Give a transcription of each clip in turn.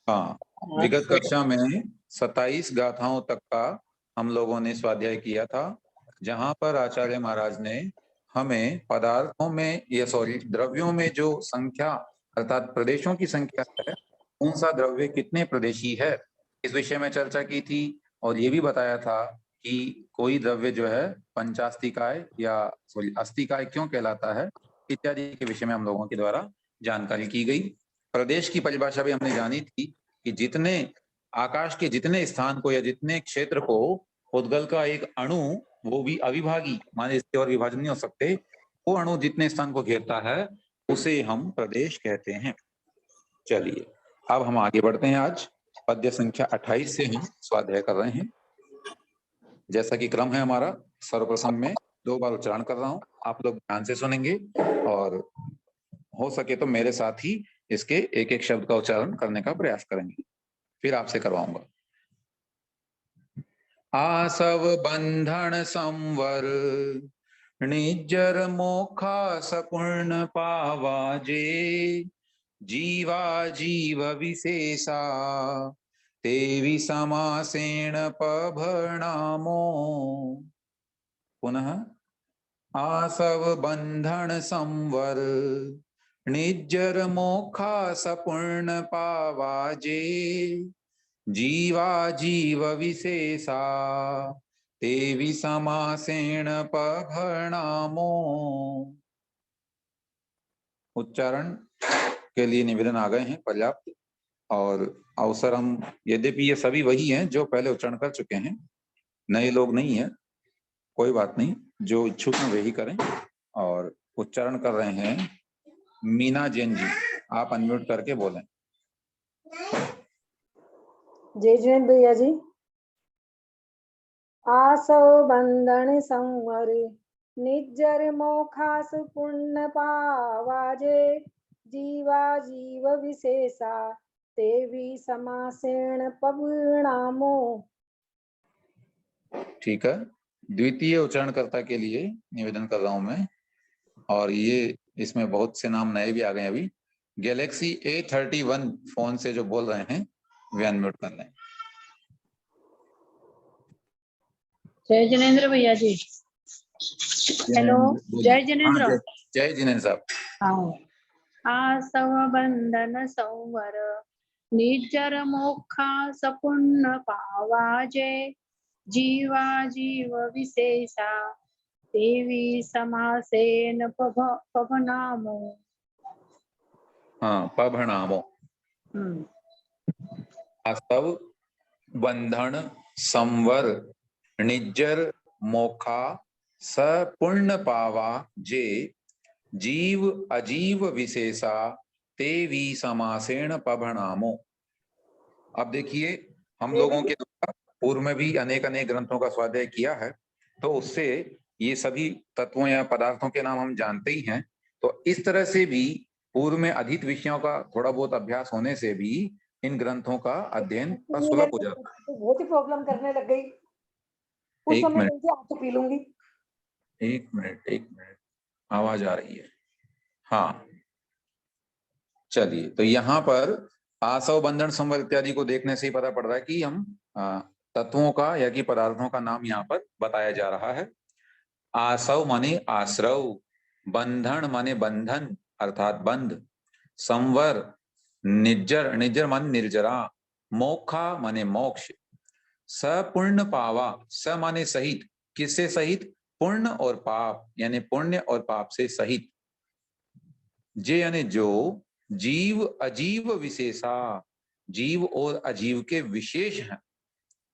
हाँ, विगत कक्षा में 27 गाथाओं तक का हम लोगों ने स्वाध्याय किया था, जहां पर आचार्य महाराज ने हमें पदार्थों में या द्रव्यों में जो संख्या अर्थात प्रदेशों की संख्या है, कौन सा द्रव्य कितने प्रदेशी है, इस विषय में चर्चा की थी। और ये भी बताया था कि कोई द्रव्य जो है पंचास्तिकाय या अस्तिकाय क्यों कहलाता है, इत्यादि के विषय में हम लोगों के द्वारा जानकारी की गई। प्रदेश की परिभाषा भी हमने जानी थी कि जितने आकाश के जितने स्थान को या जितने क्षेत्र को उद्गल का एक अणु, वो भी अविभागी माने इसके और विभाजन नहीं हो सकते, वो अणु जितने स्थान को घेरता है उसे हम प्रदेश कहते हैं। चलिए अब हम आगे बढ़ते हैं। आज पद्य संख्या 28 से हम स्वाध्याय कर रहे हैं। जैसा कि क्रम है हमारा, सर्वप्रथम में 2 बार उच्चारण कर रहा हूं, आप लोग ध्यान से सुनेंगे और हो सके तो मेरे साथ ही इसके एक एक शब्द का उच्चारण करने का प्रयास करेंगे, फिर आपसे करवाऊंगा। आसव बंधन संवर निज्जर मोखा सपूर्ण पावाजे, जीवा जीव विशेषा तेवि समासेण पभणामो। पुनः आसव बंधन संवर निज्जर मोखा सपूर्ण पावाजे, जीवा जीव विशेषा तेवि समासेण पभणामो। उच्चारण के लिए निवेदन आ गए हैं पर्याप्त, और अवसर हम, यद्यपि ये सभी वही हैं जो पहले उच्चारण कर चुके हैं, नए लोग नहीं है, कोई बात नहीं, जो इच्छुक हैं वे ही करें। और उच्चारण कर रहे हैं मीना जैन जी, आप अनम्यूट करके बोलें। जय जैन भैया जी। आसव बंधन संवर निज्जर मोखास पुण्य पावाजे, जीवा जीव विशेषा तेवी समासेण पभणामो। ठीक है, द्वितीय उच्चारणकर्ता के लिए निवेदन कर रहा हूं मैं, और ये इसमें बहुत से नाम नए भी आ गए अभी। गैलेक्सी A31 फोन से जो बोल रहे हैं वे अनम्यूट कर लें। जय जिनेंद्र भैया जी। हेलो, जय जिनेंद्र। जय जिनेंद्र साहब। हाँ, आसव बंधन संवर निज्जर मोखा सपुण्य पावाजे, जीवा जीव विशेषा देवी समासेन पभनामो। हाँ, पभनामो। आसव बंधन संवर निज्जर मोखा सपुण्य पावा जे, जीव अजीव विशेषा तेवी समासेण पभणामो। अब देखिए, हम लोगों के द्वारा पूर्व में भी अनेक अनेक ग्रंथों का स्वाध्याय किया है, तो उससे ये सभी तत्वों या पदार्थों के नाम हम जानते ही हैं। तो इस तरह से भी पूर्व में अधिक विषयों का थोड़ा बहुत अभ्यास होने से भी इन ग्रंथों का अध्ययन सुलभ हो जाता है। तो बहुत ही प्रॉब्लम करने लग गई उस एक समय, मिनट, तो पी लूंगी। एक मिनट, आवाज आ रही है। हाँ, चलिए, तो यहाँ पर आसव बंधन संवर इत्यादि को देखने से ही पता पड़ रहा है कि हम तत्वों का या कि पदार्थों का नाम यहाँ पर बताया जा रहा है। आसव माने आश्रव, बंधन माने बंधन अर्थात बंध, संवर निज्जर, निज्जर माने निर्जरा, मोक्षा माने मोक्ष, सपुण्य पावा, स माने सहित, किससे सहित, पुण्य और पाप यानी पुण्य और पाप से सहित, जे यानी जो, जीव अजीव विशेषा, जीव और अजीव के विशेष हैं।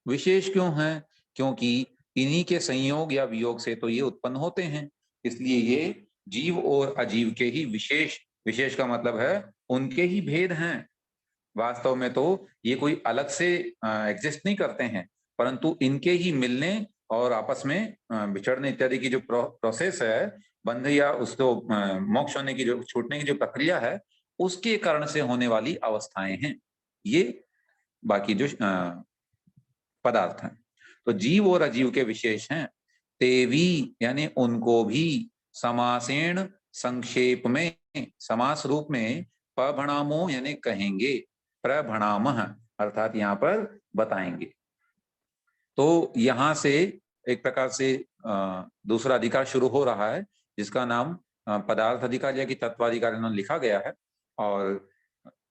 विशेष क्यों हैं? क्योंकि इन्हीं के संयोग या वियोग से तो ये उत्पन्न होते हैं, इसलिए ये जीव और अजीव के ही विशेष, विशेष का मतलब है उनके ही भेद हैं। वास्तव में तो ये कोई अलग से एग्जिस्ट नहीं करते हैं, परंतु इनके ही मिलने और आपस में बिछड़ने इत्यादि की जो प्रोसेस है, बंध या उसको मोक्ष होने की, जो छूटने की जो प्रक्रिया है, उसके कारण से होने वाली अवस्थाएं हैं ये बाकी जो पदार्थ हैं। तो जीव और अजीव के विशेष हैं। तेवी यानी उनको भी, समासेण संक्षेप में, समास रूप में, पभणामो यानी कहेंगे। प्रभणामः अर्थात यहाँ पर बताएंगे। तो यहाँ से एक प्रकार से दूसरा अधिकार शुरू हो रहा है जिसका नाम पदार्थ अधिकार या कि तत्वाधिकार इन्होंने लिखा गया है। और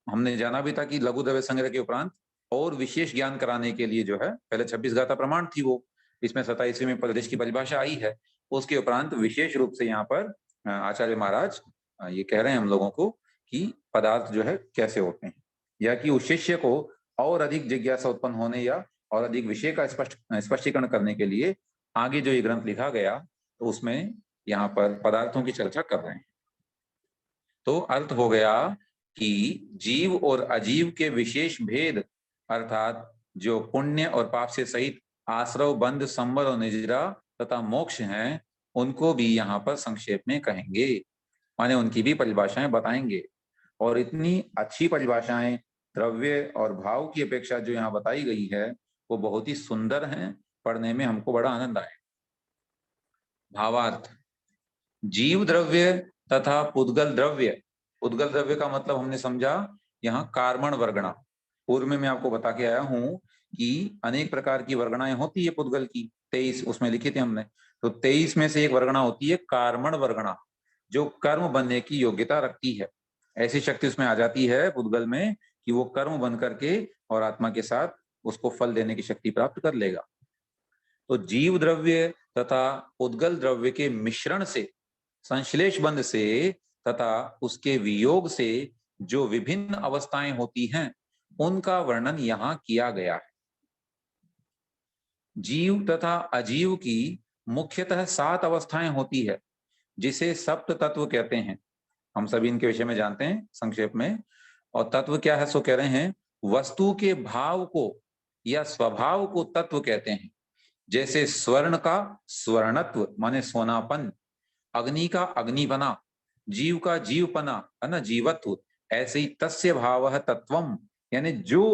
हमने जाना भी था कि लघु द्रव्य संग्रह के उपरांत और विशेष ज्ञान कराने के लिए जो है पहले 26 गाथा प्रमाण थी, वो इसमें 27वीं में प्रदेश की परिभाषा आई है। उसके उपरांत विशेष रूप से यहाँ पर आचार्य महाराज ये कह रहे हैं हम लोगों को कि पदार्थ जो है कैसे होते हैं, या कि उस शिष्य को और अधिक जिज्ञासा उत्पन्न होने या और अधिक विषय का स्पष्टीकरण करने के लिए आगे जो ये ग्रंथ लिखा गया तो उसमें यहाँ पर पदार्थों की चर्चा कर रहे हैं। तो अर्थ हो गया कि जीव और अजीव के विशेष भेद अर्थात जो पुण्य और पाप से सहित आश्रव, बंध, संवर और निजरा तथा मोक्ष हैं उनको भी यहाँ पर संक्षेप में कहेंगे, माने उनकी भी परिभाषाएं बताएंगे। और इतनी अच्छी परिभाषाएं द्रव्य और भाव की अपेक्षा जो यहाँ बताई गई है वो बहुत ही सुंदर हैं, पढ़ने में हमको बड़ा आनंद आए। भावार्थ, जीव द्रव्य तथा पुद्गल द्रव्य। पुद्गल द्रव्य का मतलब हमने समझा यहाँ कार्बन वर्गणा। पूर्व में मैं आपको बता के आया हूं कि अनेक प्रकार की वर्गणाएं होती है पुद्गल की, 23 उसमें लिखी थी हमने। तो 23 में से एक वर्गणा होती है कार्बन वर्गणा, जो कर्म बनने की योग्यता रखती है। ऐसी शक्ति उसमें आ जाती है पुद्गल में कि वो कर्म बन करके और आत्मा के साथ उसको फल देने की शक्ति प्राप्त कर लेगा। तो जीव द्रव्य तथा पुद्गल द्रव्य के मिश्रण से, संश्लेष बंध से तथा उसके वियोग से जो विभिन्न अवस्थाएं होती हैं उनका वर्णन यहाँ किया गया है। जीव तथा अजीव की मुख्यतः 7 अवस्थाएं होती है जिसे सप्त तत्व कहते हैं। हम सभी इनके विषय में जानते हैं संक्षेप में। और तत्व क्या है सो कह रहे हैं वस्तु के भाव को या स्वभाव को तत्व कहते हैं। जैसे स्वर्ण का स्वर्णत्व माने सोनापन, अग्नि का अग्निपना, जीव का जीवपना है ना जीवत्व, ऐसे ही तस्य भावः तत्वम यानी जो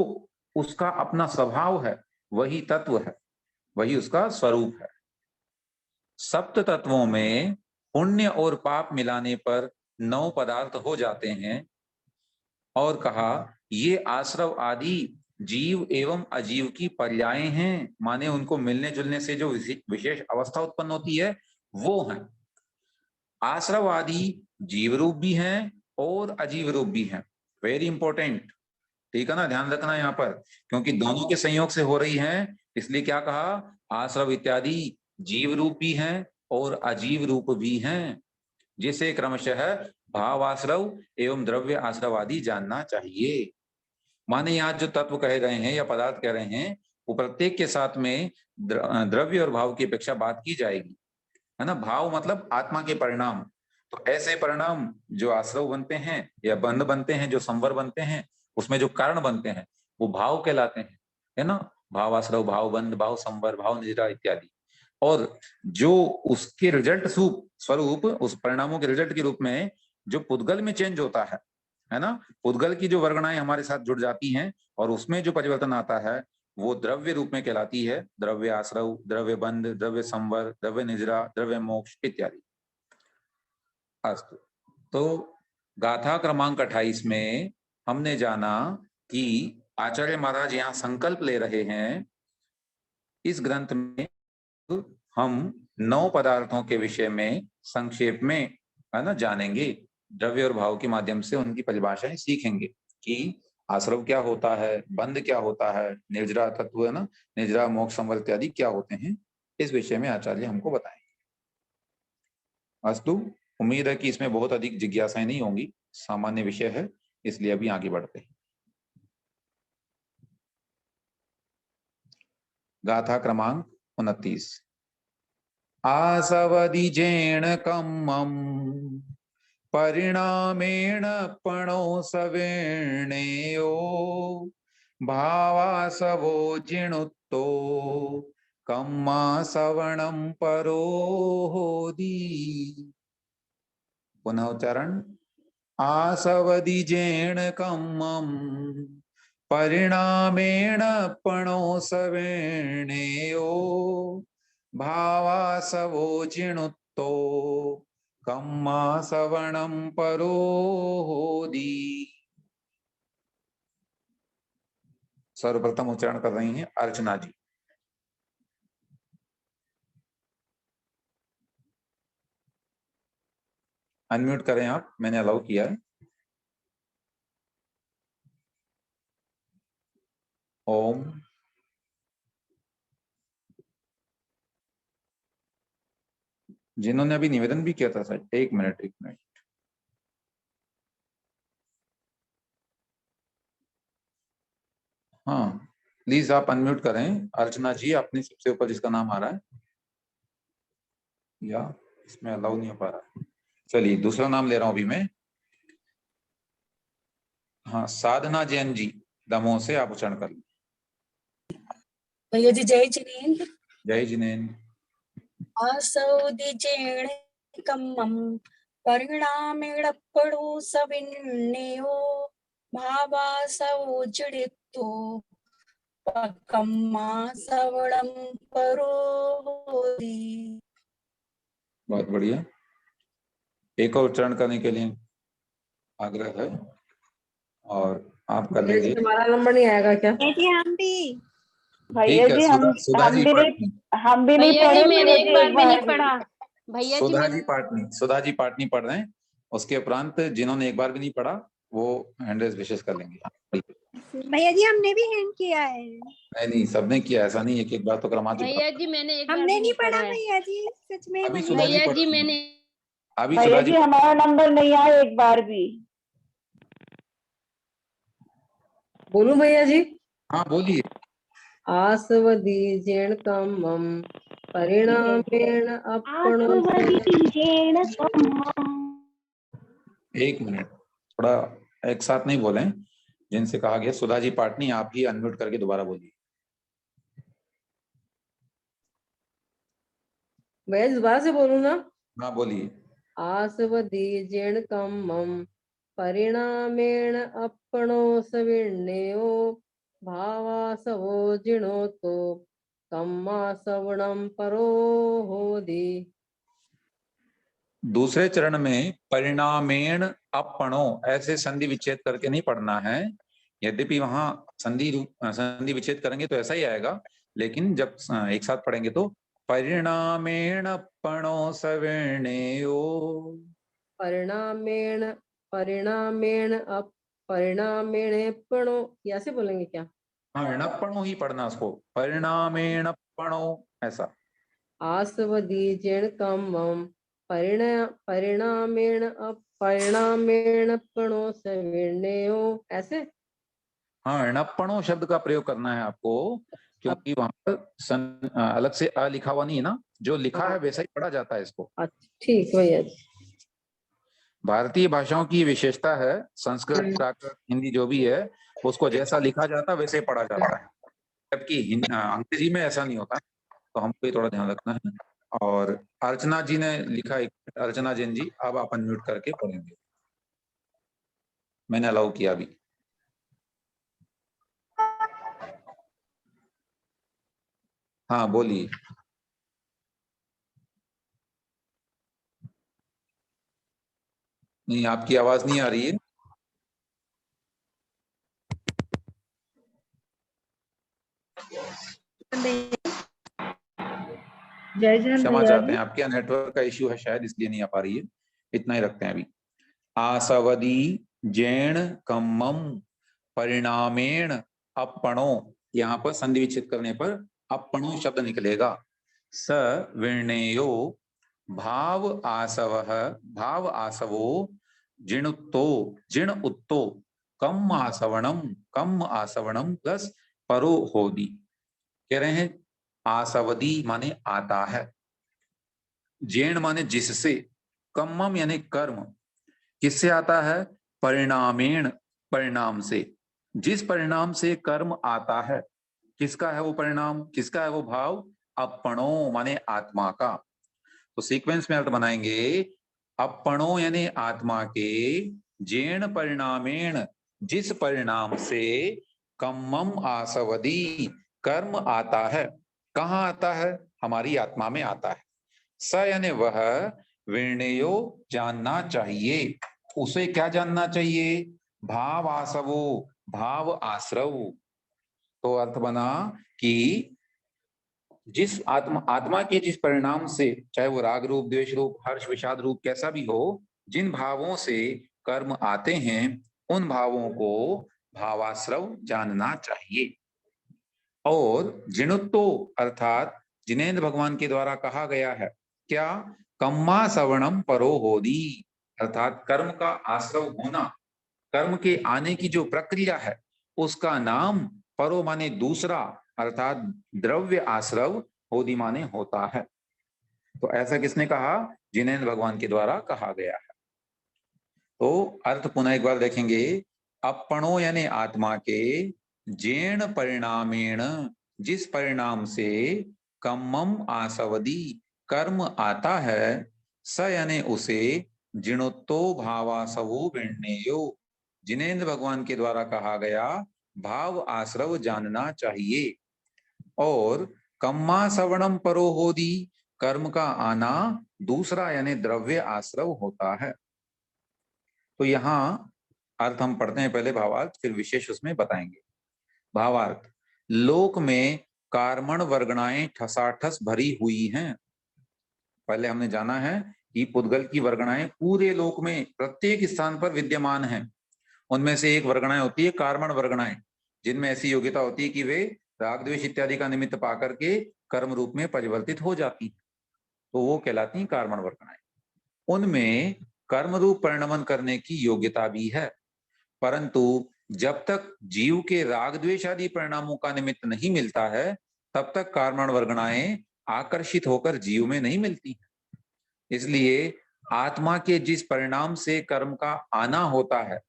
उसका अपना स्वभाव है वही तत्व है, वही उसका स्वरूप है। सप्त तत्वों में पुण्य और पाप मिलाने पर 9 पदार्थ हो जाते हैं। और कहा ये आश्रव आदि जीव एवं अजीव की पर्याय हैं, माने उनको मिलने जुलने से जो विशेष अवस्था उत्पन्न होती है वो है। आश्रव आदि जीव रूप भी हैं और अजीव रूप भी हैं। वेरी इंपॉर्टेंट, ठीक है ना, ध्यान रखना यहाँ पर, क्योंकि दोनों के संयोग से हो रही है। इसलिए क्या कहा, आश्रव इत्यादि जीव रूप भी हैं और अजीव रूप भी हैं, जिसे क्रमशः भाव आश्रव एवं द्रव्य आश्रव आदि जानना चाहिए। माने यहाँ जो तत्व कहे गए हैं या पदार्थ कह रहे हैं वो प्रत्येक के साथ में द्रव्य और भाव की अपेक्षा बात की जाएगी, है ना। भाव मतलब आत्मा के परिणाम, तो ऐसे परिणाम जो आश्रव बनते हैं या बंध बनते हैं, जो संवर बनते हैं, उसमें जो कारण बनते हैं वो भाव कहलाते हैं, है ना। भाव आश्रव, भाव बंध, भाव संवर, भाव निजरा इत्यादि। और जो उसके रिजल्ट स्वरूप, उस परिणामों के रिजल्ट के रूप में जो पुद्गल में चेंज होता है ना, पुद्गल की जो वर्गणाएं हमारे साथ जुड़ जाती हैं और उसमें जो परिवर्तन आता है वो द्रव्य रूप में कहलाती है। द्रव्य आश्रव, द्रव्य बंध, द्रव्य संवर, द्रव्य निजरा, द्रव्य मोक्ष इत्यादि। अस्तु, तो गाथा क्रमांक 28 में हमने जाना कि आचार्य महाराज यहाँ संकल्प ले रहे हैं। इस ग्रंथ में हम 9 पदार्थों के विषय में संक्षेप में, है ना, जानेंगे। द्रव्य और भाव के माध्यम से उनकी परिभाषाएं सीखेंगे कि आश्रव क्या होता है, बंध क्या होता है, निर्जरा तत्व, है ना, निर्जरा, मोक्ष, संवर इत्यादि क्या होते हैं। इस विषय में आचार्य हमको बताएंगे। अस्तु, उम्मीद है कि इसमें बहुत अधिक जिज्ञासाएं नहीं होंगी, सामान्य विषय है, इसलिए अभी आगे बढ़ते हैं। गाथा क्रमांक 29। आसवदिजेण कम्मं परिणामेण पणो सवेणेयो भावासवो जिणुत्तो कम्मा सवणं परो होदी। पुनः उच्चारण। आसवदिजेण कम्मं परिणामेण पणो सवेणेयो भावासवो जिणुत्तो कम्मा सवणं परो होदी। सर्वप्रथम उच्चारण कर रही हैं अर्चना जी। अनम्यूट करें आप, मैंने अलाउ किया है। ओम। जिन्होंने अभी निवेदन भी किया था सर, एक मिनट। हाँ प्लीज आप अनम्यूट करें अर्चना जी, अपने सबसे ऊपर जिसका नाम आ रहा है, या इसमें अलाउ नहीं हो पा रहा। चलिए दूसरा नाम ले रहा हूं अभी मैं। हाँ साधना जैन जी, दमोह से आप उच्चारण कर लें। भैया जी जय जिनेन्द्र। जय जिनेन्द्र। असौ द्विजेण कम्मं परिणामेणप्पणो सविन्नेयो भावासौ जडितो कम्मा सवणं परोधि। बहुत बढ़िया, एक और उच्चारण करने के लिए आग्रह है और आप कर लेंगे। हमारा नंबर नहीं आएगा क्या? जी हम भी भैया ठीक है, जी सुधा जी पाटनी। हम भी नहीं भैया जी पढ़े। मैंने एक बार भी नहीं भी। पढ़ा। भैया जी सुधा जी पाटनी पढ़ रहे हैं। उसके उपरांत जिन्होंने एक बार भी नहीं पढ़ा वो हैंड रेज विशेष कर लेंगे। भैया जी हमने भी हैंड किया है। नहीं सबने किया, ऐसा नहीं, एक एक बार तो क्रमांक भैया जी मैंने एक हमने नहीं पढ़ा भैया जी, सच में अभी सुधा जी भैया जी पढ़- मैंने अभी भैया सुधा जी जी हमारा नंबर नहीं आया एक बार भी। बोलूं भैया जी? हाँ बोलिए। आस्वदीजेण कम्मं परिणामेण अपनो एक मिनट, थोड़ा एक साथ नहीं बोलें, जिनसे कहा गया। सुधा जी पाटनी आप ही अनम्यूट करके दोबारा बोलिए। भैया जी दोबारा से बोलूं ना? हाँ बोलिए। आस्वदीजेण कम्मं परिणामेण अपनो सविण्यो भावासवो जिणोतो कम्मा सवणं परो होदि। दूसरे चरण में परिणामेण अपणो ऐसे संधि विच्छेद करके नहीं पढ़ना है। यद्यपि वहां संधि विच्छेद करेंगे तो ऐसा ही आएगा, लेकिन जब एक साथ पढ़ेंगे तो परिणामेण अपणो सविण्यो। परिणामेण परिणामेण परिणामेणेपणो, ऐसे बोलेंगे क्या? हाँ णप्पणो ही पढ़ना उसको, परिणामेण अपणो ऐसा। आस्वदीजेण कम्मं परिणामेण परिणामेणपणो सविण्यो, ऐसे। हाँ णप्पणो शब्द का प्रयोग करना है आपको, क्योंकि वहां पर अलग से अ लिखा हुआ नहीं है ना, जो लिखा है वैसा ही पढ़ा जाता है इसको। अच्छा ठीक भैया जी। भारतीय भाषाओं की विशेषता है, संस्कृत प्राकृत हिंदी जो भी है उसको जैसा लिखा जाता है वैसे ही पढ़ा जाता है, जबकि अंग्रेजी में ऐसा नहीं होता, तो हमको ये थोड़ा ध्यान रखना है। और अर्चना जी ने लिखा, एक अर्चना जैन जी, अब आप अनम्यूट करके पढ़ेंगे, मैंने अलाउ किया अभी। हाँ बोलिए। नहीं आपकी आवाज नहीं आ रही है। क्षमा चाहते हैं, आपके यहाँ नेटवर्क का इश्यू है शायद, इसलिए नहीं आ पा रही है। इतना ही रखते हैं अभी। आसवदी जैन कम्मम परिणामेण अपणो, यहाँ पर संधि विच्छेद करने पर अपणो शब्द निकलेगा। स विर्णेयो भाव आसवो जिणुत्तो जिण उत्तो कम आसवणम प्लस परो होदी। कह रहे हैं आसवदी माने आता है, जैन माने जिससे, कम्मम यानी कर्म, किससे आता है? परिणामेण, परिणाम से, जिस परिणाम से कर्म आता है, किसका है वो परिणाम, किसका है वो भाव? अपणो माने आत्मा का। तो सीक्वेंस में अर्थ बनाएंगे, अपणो यानी आत्मा के, जैन परिणामेण जिस परिणाम से, कम्मम आसवदी कर्म आता है। कहाँ आता है? हमारी आत्मा में आता है। स यानी वह, विर्णयो जानना चाहिए, उसे क्या जानना चाहिए? भाव आसवो, भाव आश्रव, तो अर्थ बना कि जिस आत्मा के जिस परिणाम से, चाहे वो राग रूप, द्वेष रूप, हर्ष, विषाद रूप कैसा भी हो, जिन भावों से कर्म आते हैं उन भावों को भावाश्रव जानना चाहिए। और जिणुत्तो अर्थात जिनेन्द्र भगवान के द्वारा कहा गया है क्या, कम्मा सवर्णम परो होदी, अर्थात कर्म का आश्रव होना, कर्म के आने की जो प्रक्रिया है उसका नाम परो माने दूसरा, अर्थात द्रव्य आश्रव, होदी माने होता है। तो ऐसा किसने कहा, जिनेन्द्र भगवान के द्वारा कहा गया है। तो अर्थ पुनः एक बार देखेंगे, अपणो यानी आत्मा के, जेण परिणामेण जिस परिणाम से, कम्मम आसवदी कर्म आता है, स यानी उसे, जिणोत्तो भावासवो विण्णेयो जिनेन्द्र भगवान के द्वारा कहा गया भाव आश्रव जानना चाहिए। और कम्मा सवर्णम परो होदी कर्म का आना दूसरा यानी द्रव्य आश्रव होता है। तो यहाँ अर्थ हम पढ़ते हैं पहले भावार्थ, फिर विशेष उसमें बताएंगे। भावार्थ, लोक में कार्मण वर्गणाएं ठसाठस भरी हुई हैं। पहले हमने जाना है कि पुद्गल की वर्गणाएं पूरे लोक में प्रत्येक स्थान पर विद्यमान हैं। उनमें से एक वर्गणाएं होती है कार्मण वर्गणाएं, जिनमें ऐसी योग्यता होती है कि वे राग द्वेष इत्यादि का निमित्त पा करके कर्म रूप में परिवर्तित हो जाती हैं, तो वो कहलाती हैं कार्मण वर्गणाएं। उनमें कर्म रूप परिणमन करने की योग्यता भी है, परंतु जब तक जीव के राग द्वेष आदि परिणामों का निमित्त नहीं मिलता है तब तक कार्मण वर्गणाएं आकर्षित होकर जीव में नहीं मिलती। इसलिए आत्मा के जिस परिणाम से कर्म का आना होता है,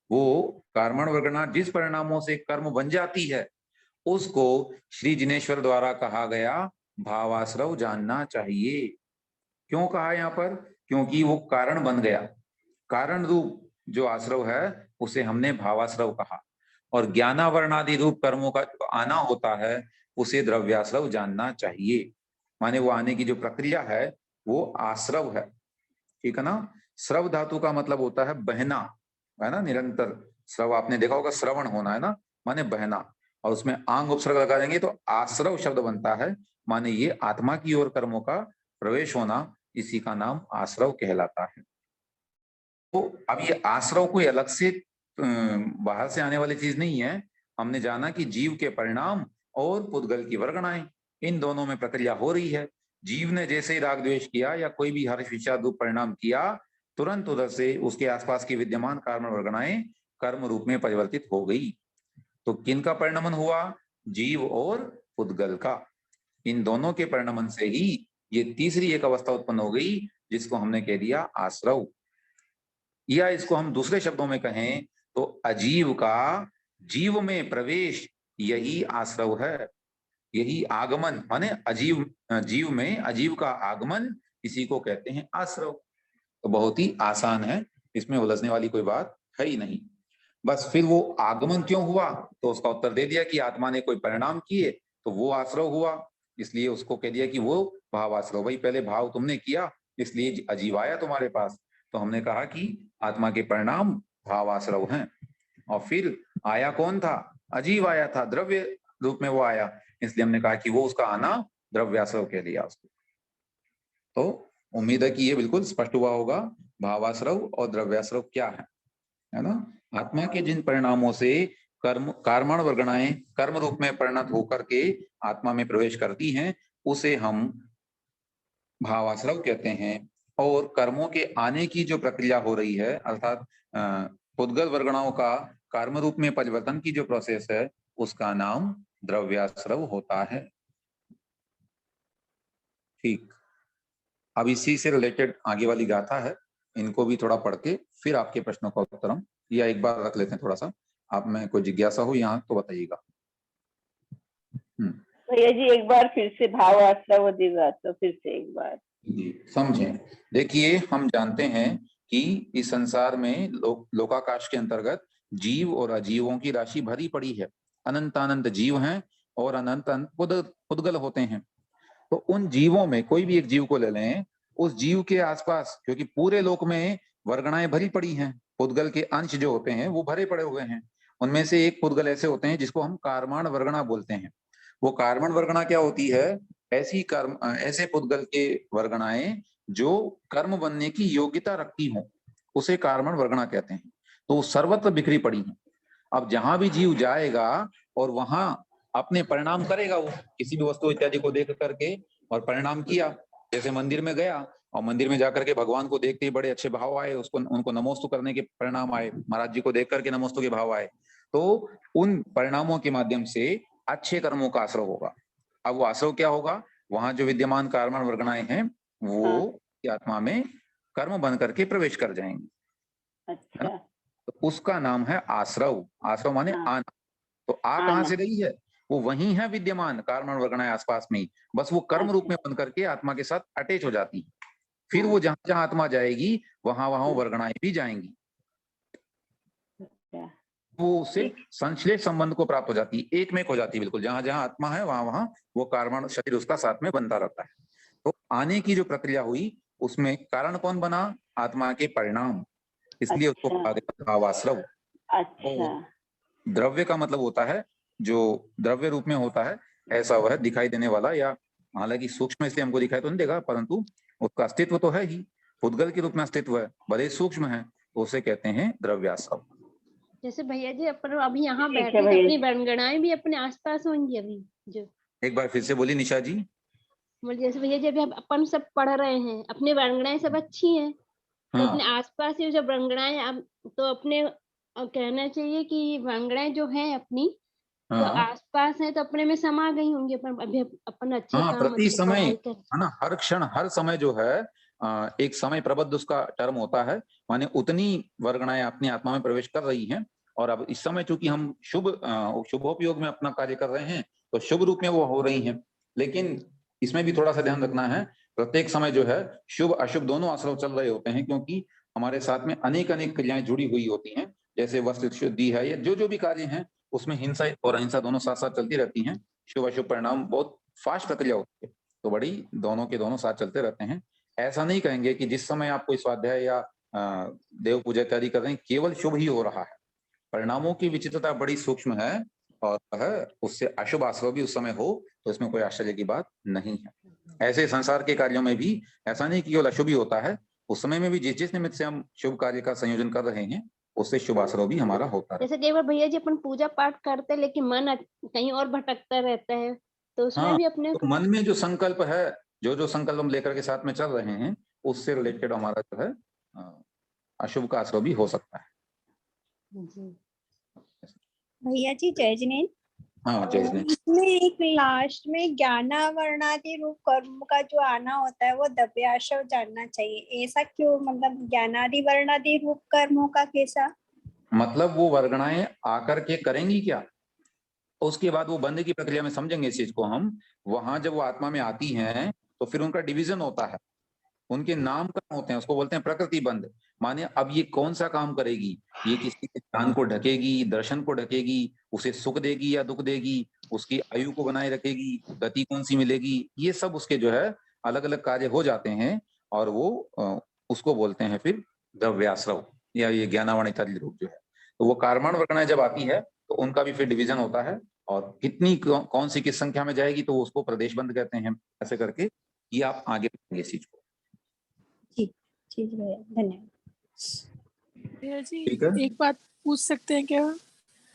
वो कार्मण वर्गणा जिस परिणामों से कर्म बन जाती है, उसको श्री जिनेश्वर द्वारा कहा गया भावाश्रव जानना चाहिए। क्यों कहा यहाँ पर, क्योंकि वो कारण बन गया, कारण रूप जो आश्रव है उसे हमने भावाश्रव कहा, और ज्ञानावरणादि रूप कर्मों का जो आना होता है उसे द्रव्याश्रव जानना चाहिए। माने वो आने की जो प्रक्रिया है वो आश्रव है, ठीक है ना। श्रव धातु का मतलब होता है बहना, है ना, निरंतर श्रव, आपने देखा होगा श्रवण होना है ना, माने बहना, और उसमें आंग उपसर्ग लगा देंगे तो आश्रव शब्द बनता है, माने ये आत्मा की ओर कर्मों का प्रवेश होना, इसी का नाम आश्रव कहलाता है। तो अब ये आश्रव कोई अलग से बाहर से आने वाली चीज नहीं है। हमने जाना कि जीव के परिणाम और पुद्गल की वर्गणाएं, इन दोनों में प्रक्रिया हो रही है। जीव ने जैसे ही राग द्वेष किया या कोई भी हर्ष विषाद रूप परिणाम किया, तुरंत उधर से उसके आसपास की विद्यमान कार्म वर्गणाएं कर्म रूप में परिवर्तित हो गई। तो किन का परिणमन हुआ, जीव और पुद्गल का। इन दोनों के परिणमन से ही ये तीसरी एक अवस्था उत्पन्न हो गई जिसको हमने कह दिया आश्रव, या इसको हम दूसरे शब्दों में कहें तो अजीव का जीव में प्रवेश यही आश्रव है, यही आगमन, माने अजीव, जीव में अजीव का आगमन, इसी को कहते हैं आश्रव। तो बहुत ही आसान है, इसमें उलझने वाली कोई बात है ही नहीं। बस फिर वो आगमन क्यों हुआ, तो उसका उत्तर दे दिया कि आत्मा ने कोई परिणाम किए तो वो आश्रव हुआ, इसलिए उसको कह दिया कि वो भाव आश्रव। भाई पहले भाव तुमने किया इसलिए अजीव आया तुम्हारे पास, तो हमने कहा कि आत्मा के परिणाम भाव आश्रव हैं। और फिर आया कौन था, अजीव आया था, द्रव्य रूप में वो आया, इसलिए हमने कहा कि वो उसका आना द्रव्याश्रव कह दिया उसको। तो उम्मीद है कि ये बिल्कुल स्पष्ट हुआ होगा भावाश्रव और द्रव्याश्रव क्या है ना। आत्मा के जिन परिणामों से कर्मण वर्गणाएं कर्म रूप में परिणत होकर के आत्मा में प्रवेश करती हैं उसे हम भावाश्रव कहते हैं। और कर्मों के आने की जो प्रक्रिया हो रही है, अर्थात पुद्गल वर्गणाओं का कर्म रूप में परिवर्तन की जो प्रोसेस है, उसका नाम द्रव्याश्रव होता है। ठीक, अब इसी से रिलेटेड आगे वाली गाथा है, इनको भी थोड़ा पढ़ के फिर आपके प्रश्नों का उत्तर हम या एक बार रख लेते हैं। थोड़ा सा आप में कोई जिज्ञासा हो यहाँ तो बताइएगा। भैया जी एक बार फिर से भाव आश्रव और दिव्याश्रव फिर से एक बार जी समझें। देखिए हम जानते हैं कि इस संसार में लोकाकाश के अंतर्गत जीव और अजीवों की राशि भरी पड़ी है। अनंत अनंत जीव हैं और अनंत अनंत पुद्गल होते हैं। तो उन जीवों में कोई भी एक जीव को ले लें, उस जीव के आसपास, क्योंकि पूरे लोक में वर्गणाएं भरी पड़ी हैं, पुद्गल के अंश जो होते हैं वो भरे पड़े हुए हैं, उनमें से एक पुद्गल ऐसे होते हैं जिसको हम कार्माण वर्गणा बोलते हैं। वो कार्मण वर्गणा क्या होती है? ऐसे पुद्गल के वर्गणाएं जो कर्म बनने की योग्यता रखती हों, उसे कार्मण वर्गणा कहते हैं। तो वो सर्वत्र बिखरी पड़ी हैं। अब जहां भी जीव जाएगा और वहां अपने परिणाम करेगा, वो किसी भी वस्तु इत्यादि को देख करके और परिणाम किया। जैसे मंदिर में गया और मंदिर में जाकर के भगवान को देखते ही बड़े अच्छे भाव आए, उसको उनको नमोस्तु करने के परिणाम आए, महाराज जी को देख करके नमोस्तु के भाव आए, तो उन परिणामों के माध्यम से अच्छे कर्मों का आश्रय होगा। अब वो आश्रय क्या होगा? वहां जो विद्यमान कार्मण वर्गणाएं हैं वो आत्मा में कर्म बन करके प्रवेश कर जाएंगे। अच्छा। तो उसका नाम है आश्रव। आश्रव माने आना। तो कहाँ आना। से रही है? वो वही है विद्यमान कार्मण वर्गणाएं आसपास में ही, बस वो कर्म रूप में बन करके आत्मा के साथ अटैच हो जाती है। फिर वो जहां जहां आत्मा जाएगी वहां वहां वर्गणाएं भी जाएंगी। वो उससे संश्लेष संबंध को प्राप्त हो जाती है, एक में हो जाती है बिल्कुल। जहां जहां आत्मा है वहां वहां वो कार्बन शरीर उसका साथ में बनता रहता है। तो आने की जो प्रक्रिया हुई उसमें कारण कौन बना? आत्मा के परिणाम। इसलिए उसको कहा गया भावाश्रव। अच्छा। द्रव्य का मतलब होता है जो द्रव्य रूप में होता है, ऐसा वह दिखाई देने वाला, या हालांकि सूक्ष्म इसलिए हमको दिखाई तो नहीं देगा, परंतु उसका अस्तित्व तो है ही, पुद्गल के रूप में अस्तित्व है, भले सूक्ष्म है, तो उसे कहते हैं द्रव्याश्रव। जैसे भैया जी अपन अभी यहाँ ठीक है बैठे तो भैया। अपनी वर्गणाएं भी अपने आसपास होंगी अभी जो। एक बार फिर से बोली निशा जी। जैसे भैया जी अभी अपन सब पढ़ रहे हैं, अपनी वर्गणाएं सब अच्छी हैं, तो अपने आसपास ये जो वर्गणाएं अब तो अपने कहना चाहिए कि वर्गणाएं जो है अपनी जो आसपास है तो अपने में समा गई होंगी। अपन अभी अपन अच्छे काम प्रति अच्छी समय पढ़ाई कर, है ना, हर क्षण हर समय जो है एक समय प्रबद्ध उसका टर्म होता है, माने उतनी वर्गणाएं अपनी आत्मा में प्रवेश कर रही हैं। और अब इस समय चूंकि हम शुभोपयोग में अपना कार्य कर रहे हैं तो शुभ रूप में वो हो रही हैं। लेकिन इसमें भी थोड़ा सा ध्यान रखना है, प्रत्येक समय जो है शुभ अशुभ दोनों आश्रव चल रहे होते हैं, क्योंकि हमारे साथ में अनेक अनेक क्रियाएं जुड़ी हुई होती हैं। जैसे वस्त्र शुद्धि है या जो जो भी कार्य हैं उसमें हिंसा और अहिंसा दोनों साथ साथ चलती रहती हैं। शुभ अशुभ परिणाम बहुत फास्ट प्रक्रिया होती है, तो बड़ी दोनों के दोनों साथ चलते रहते हैं। ऐसा नहीं कहेंगे कि जिस समय आप कोई स्वाध्याय या देव पूजा इत्यादि कर रहे हैं केवल शुभ ही हो रहा है। परिणामों की विचित्रता बड़ी सूक्ष्म है और उससे अशुभ आश्रय भी उस समय हो तो इसमें कोई आश्चर्य की बात नहीं है। ऐसे संसार के कार्यों में भी ऐसा नहीं कि केवल अशुभ ही होता है, उस समय में भी जिस जिस निमित्त से हम शुभ कार्य का संयोजन कर रहे हैं उससे शुभ आश्रय भी हमारा होता है। जैसे कई बार भैया जी अपन पूजा पाठ करते हैं लेकिन मन कहीं और भटकता रहता है, तो उसमें भी अपने तो मन में जो संकल्प है, जो जो संकल्प हम लेकर के साथ में चल रहे हैं उससे रिलेटेड हमारा जो है अशुभ का आश्रय भी हो सकता है। भैया जी जय जिनेन्द्र। हाँ जय जिनेन्द्र। इसमें एक लास्ट में ज्ञानावर्णादि रूप कर्म का जो आना होता है वो द्रव्याश्रव जानना चाहिए, ऐसा क्यों? मतलब ज्ञानादि वर्णादि रूप कर्मों का कैसा मतलब वो वर्गणाएं आकर के करेंगी क्या, उसके बाद वो बंध की प्रक्रिया में समझेंगे इस चीज को हम। वहां जब वो आत्मा में आती हैं तो फिर उनका डिवीजन होता है, उनके नामकरण होते हैं, उसको बोलते हैं प्रकृति बंध। माने अब ये कौन सा काम करेगी, ये किसी के ध्यान को ढकेगी, दर्शन को ढकेगी, उसे सुख देगी या दुख देगी, उसकी आयु को बनाए रखेगी, गति कौन सी मिलेगी, ये सब उसके जो है अलग अलग कार्य हो जाते हैं। और वो उसको बोलते हैं फिर द्रव्याश्रव या ये ज्ञानावरण इत्यादि रूप जो है। तो वो कार्मण वर्गणाएं जब आती है तो उनका भी फिर डिवीजन होता है, और कितनी कौन सी किस संख्या में जाएगी तो उसको प्रदेश बंद कहते हैं। ऐसे करके ये आप आगे बढ़ेंगे इस चीज को। ठीक है, धन्यवाद। जी ठीक है, एक बात पूछ सकते हैं क्या?